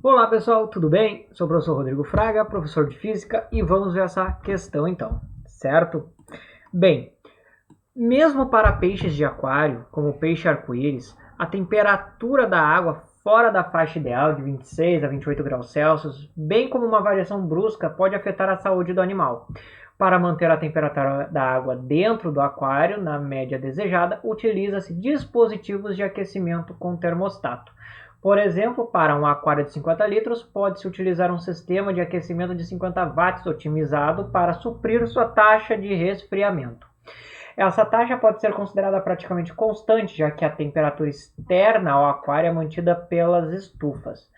Olá pessoal, tudo bem? Sou o professor Rodrigo Fraga, professor de Física, e vamos ver essa questão então, certo? Bem, mesmo para peixes de aquário, como o peixe arco-íris, a temperatura da água fora da faixa ideal de 26 a 28 graus Celsius, bem como uma variação brusca, pode afetar a saúde do animal. Para manter a temperatura da água dentro do aquário na média desejada, utiliza-se dispositivos de aquecimento com termostato. Por exemplo, para um aquário de 50 litros, pode-se utilizar um sistema de aquecimento de 50 watts otimizado para suprir sua taxa de resfriamento. Essa taxa pode ser considerada praticamente constante, já que a temperatura externa ao aquário é mantida pelas estufas.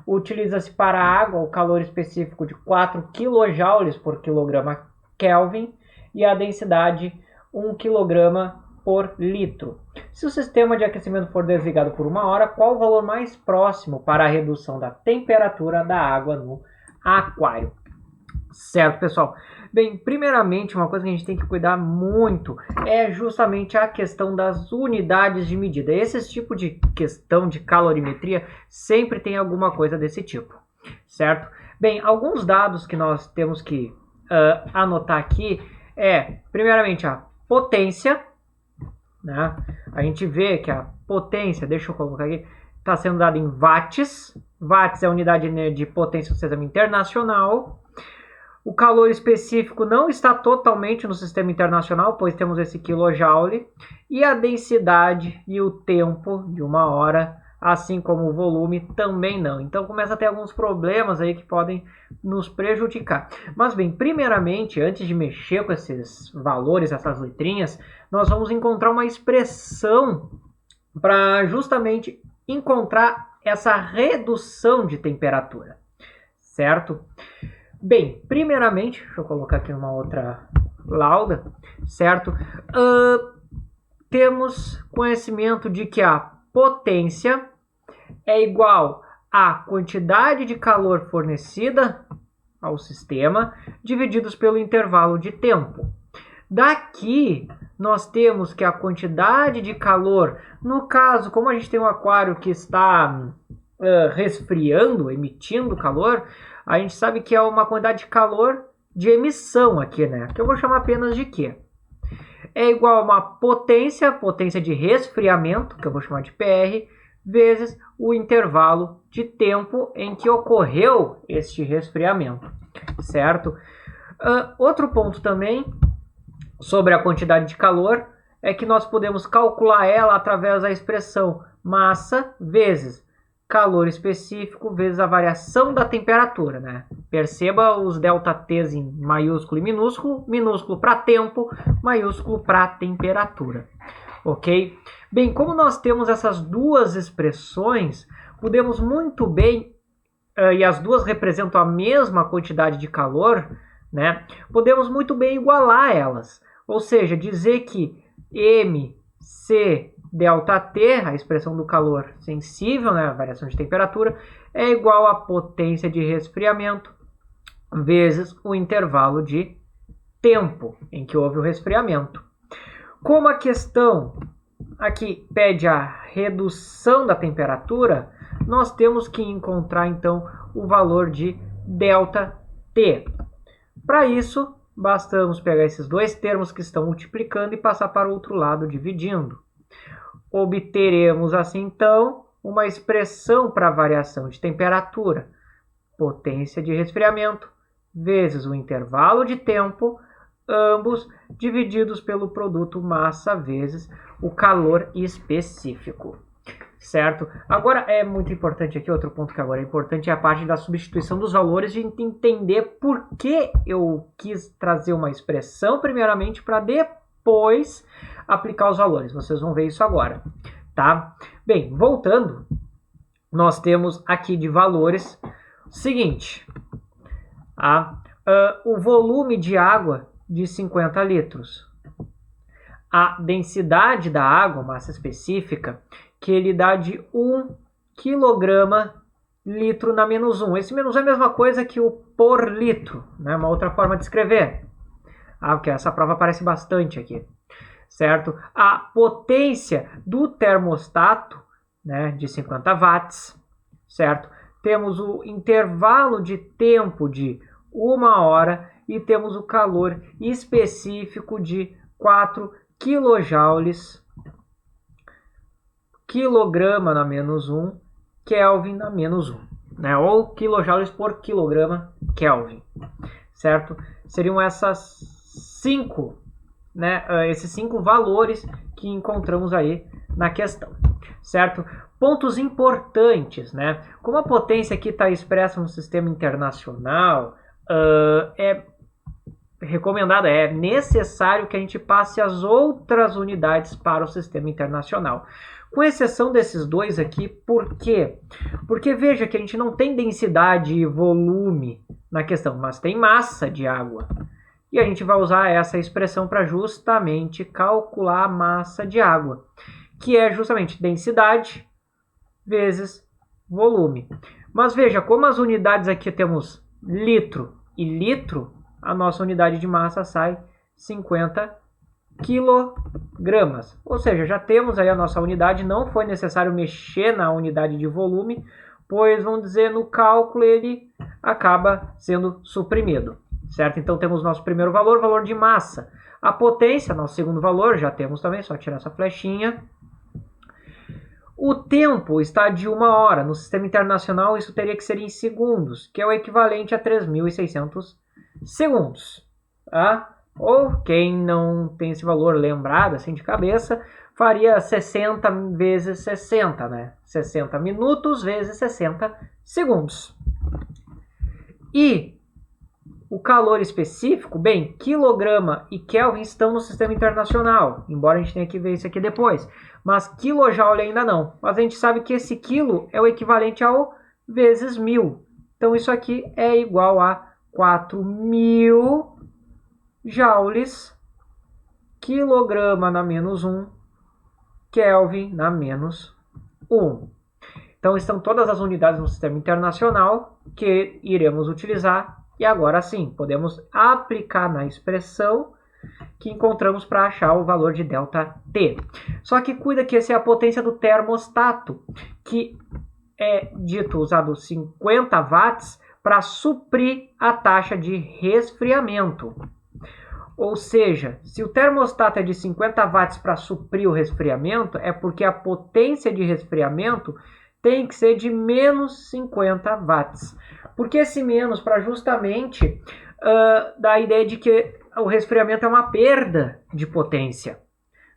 Utiliza-se para a água o calor específico de 4 kJ por quilograma Kelvin e a densidade 1 kg por litro. Se o sistema de aquecimento for desligado por 1 hora, qual o valor mais próximo para a redução da temperatura da água no aquário? Certo, pessoal? Bem, primeiramente, uma coisa que a gente tem que cuidar muito é justamente a questão das unidades de medida. Esse tipo de questão de calorimetria sempre tem alguma coisa desse tipo, certo? Bem, alguns dados que nós temos que anotar aqui primeiramente, a potência, né? A gente vê que a potência, deixa eu colocar aqui, está sendo dada em watts. Watts é a unidade de potência do sistema internacional. O calor específico não está totalmente no sistema internacional, pois temos esse quilojoule. E a densidade e o tempo de 1 hora, assim como o volume, também não. Então começa a ter alguns problemas aí que podem nos prejudicar. Mas bem, primeiramente, antes de mexer com esses valores, essas letrinhas, nós vamos encontrar uma expressão para justamente encontrar essa redução de temperatura, certo? Bem, primeiramente, deixa eu colocar aqui uma outra lauda, certo? Temos conhecimento de que a potência é igual à quantidade de calor fornecida ao sistema, divididos pelo intervalo de tempo. Daqui, nós temos que a quantidade de calor, no caso, como a gente tem um aquário que está resfriando, emitindo calor, a gente sabe que é uma quantidade de calor de emissão aqui, né? Que eu vou chamar apenas de Q. É igual a uma potência de resfriamento, que eu vou chamar de PR, vezes o intervalo de tempo em que ocorreu este resfriamento, certo? Outro ponto também sobre a quantidade de calor é que nós podemos calcular ela através da expressão massa vezes calor específico vezes a variação da temperatura, né? Perceba os ΔTs em maiúsculo e minúsculo, minúsculo para tempo, maiúsculo para temperatura, ok? Bem, como nós temos essas duas expressões, podemos muito bem, e as duas representam a mesma quantidade de calor, né? Podemos muito bem igualar elas, ou seja, dizer que MC ΔT, a expressão do calor sensível, né, a variação de temperatura, é igual à potência de resfriamento vezes o intervalo de tempo em que houve o resfriamento. Como a questão aqui pede a redução da temperatura, nós temos que encontrar então o valor de ΔT. Para isso, bastamos pegar esses dois termos que estão multiplicando e passar para o outro lado dividindo. Obteremos assim então uma expressão para a variação de temperatura, potência de resfriamento, vezes o intervalo de tempo, ambos divididos pelo produto massa vezes o calor específico, certo? Agora é muito importante aqui, outro ponto que agora é importante é a parte da substituição dos valores, de entender por que eu quis trazer uma expressão primeiramente para depois aplicar os valores. Vocês vão ver isso agora, tá? Bem, voltando, nós temos aqui de valores o seguinte, o volume de água de 50 litros, a densidade da água, massa específica, que ele dá de 1 kg litro na menos 1. Esse menos 1 é a mesma coisa que o por litro, né? Uma outra forma de escrever. Porque essa prova aparece bastante aqui, certo? A potência do termostato, né, de 50 watts, certo? temos o intervalo de tempo de 1 hora e temos o calor específico de 4 kJ, quilograma na menos 1, Kelvin na menos 1, né? Ou kilojoules por quilograma Kelvin, certo? Seriam essas 5, né? Esses 5 valores que encontramos aí na questão, certo? Pontos importantes, né? Como a potência aqui está expressa no sistema internacional, é recomendado, é necessário que a gente passe as outras unidades para o sistema internacional. Com exceção desses dois aqui, por quê? Porque veja que a gente não tem densidade e volume na questão, mas tem massa de água. E a gente vai usar essa expressão para justamente calcular a massa de água, que é justamente densidade vezes volume. Mas veja, como as unidades aqui temos litro e litro, a nossa unidade de massa sai 50 quilogramas. Ou seja, já temos aí a nossa unidade, não foi necessário mexer na unidade de volume, pois, vamos dizer, no cálculo ele acaba sendo suprimido, certo? Então temos nosso primeiro valor, valor de massa. A potência, nosso segundo valor, já temos também, só tirar essa flechinha. O tempo está de 1 hora. No sistema internacional isso teria que ser em segundos, que é o equivalente a 3.600 segundos, tá? Ou quem não tem esse valor lembrado assim de cabeça, faria 60 vezes 60, né? 60 minutos vezes 60 segundos. E o calor específico, bem, quilograma e Kelvin estão no sistema internacional, embora a gente tenha que ver isso aqui depois. Mas quilojoule ainda não. Mas a gente sabe que esse quilo é o equivalente ao vezes 1000. Então isso aqui é igual a 4.000 joules, quilograma na menos 1, Kelvin na menos 1. Então estão todas as unidades no sistema internacional que iremos utilizar. E agora sim, podemos aplicar na expressão que encontramos para achar o valor de ΔT. Só que cuida que essa é a potência do termostato, que é dito usado 50 watts para suprir a taxa de resfriamento. Ou seja, se o termostato é de 50 watts para suprir o resfriamento, é porque a potência de resfriamento tem que ser de menos 50 watts. Porque esse menos para justamente dar a ideia de que o resfriamento é uma perda de potência,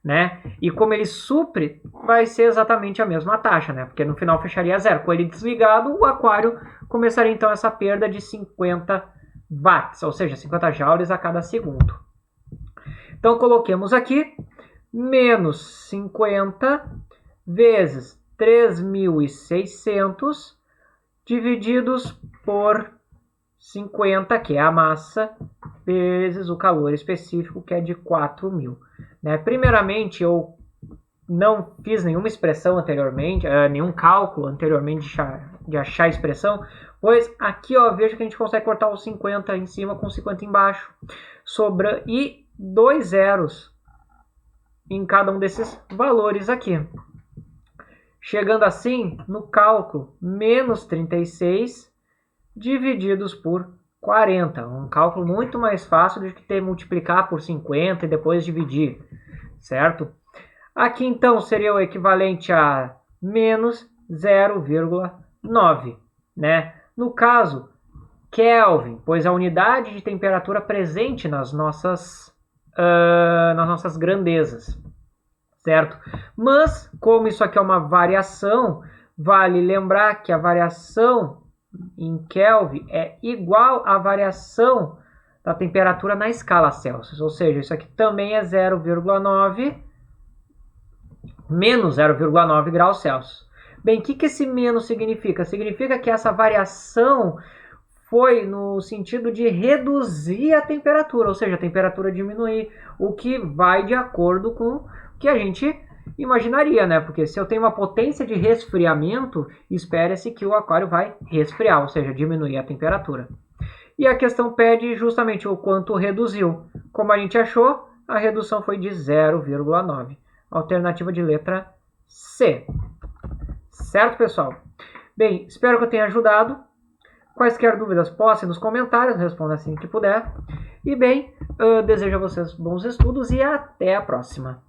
né? E como ele supre, vai ser exatamente a mesma taxa, né? Porque no final fecharia a zero. Com ele desligado, o aquário começaria então essa perda de 50 watts, ou seja, 50 joules a cada segundo. Então coloquemos aqui menos 50 vezes 3.600 divididos por 50, que é a massa, vezes o calor específico, que é de 4.000. Né? Primeiramente, eu não fiz nenhuma expressão anteriormente, nenhum cálculo anteriormente de achar a expressão, pois aqui ó, veja que a gente consegue cortar os 50 em cima com 50 embaixo. Sobra e 2 zeros em cada um desses valores aqui. Chegando assim, no cálculo, menos 36 divididos por 40. Um cálculo muito mais fácil do que ter multiplicar por 50 e depois dividir, certo? Aqui então seria o equivalente a menos 0,9, né? No caso, Kelvin, pois a unidade de temperatura presente nas nossas grandezas, certo? Mas, como isso aqui é uma variação, vale lembrar que a variação em Kelvin é igual à variação da temperatura na escala Celsius, ou seja, isso aqui também é 0,9 menos 0,9 graus Celsius. Bem, o que esse menos significa? Significa que essa variação foi no sentido de reduzir a temperatura, ou seja, a temperatura diminuir, o que vai de acordo com o que a gente imaginaria, né? Porque se eu tenho uma potência de resfriamento, espera-se que o aquário vai resfriar, ou seja, diminuir a temperatura. E a questão pede justamente o quanto reduziu. Como a gente achou, a redução foi de 0,9. Alternativa de letra C. Certo, pessoal? Bem, espero que eu tenha ajudado. Quaisquer dúvidas, postem nos comentários, responda assim que puder. E bem, desejo a vocês bons estudos e até a próxima.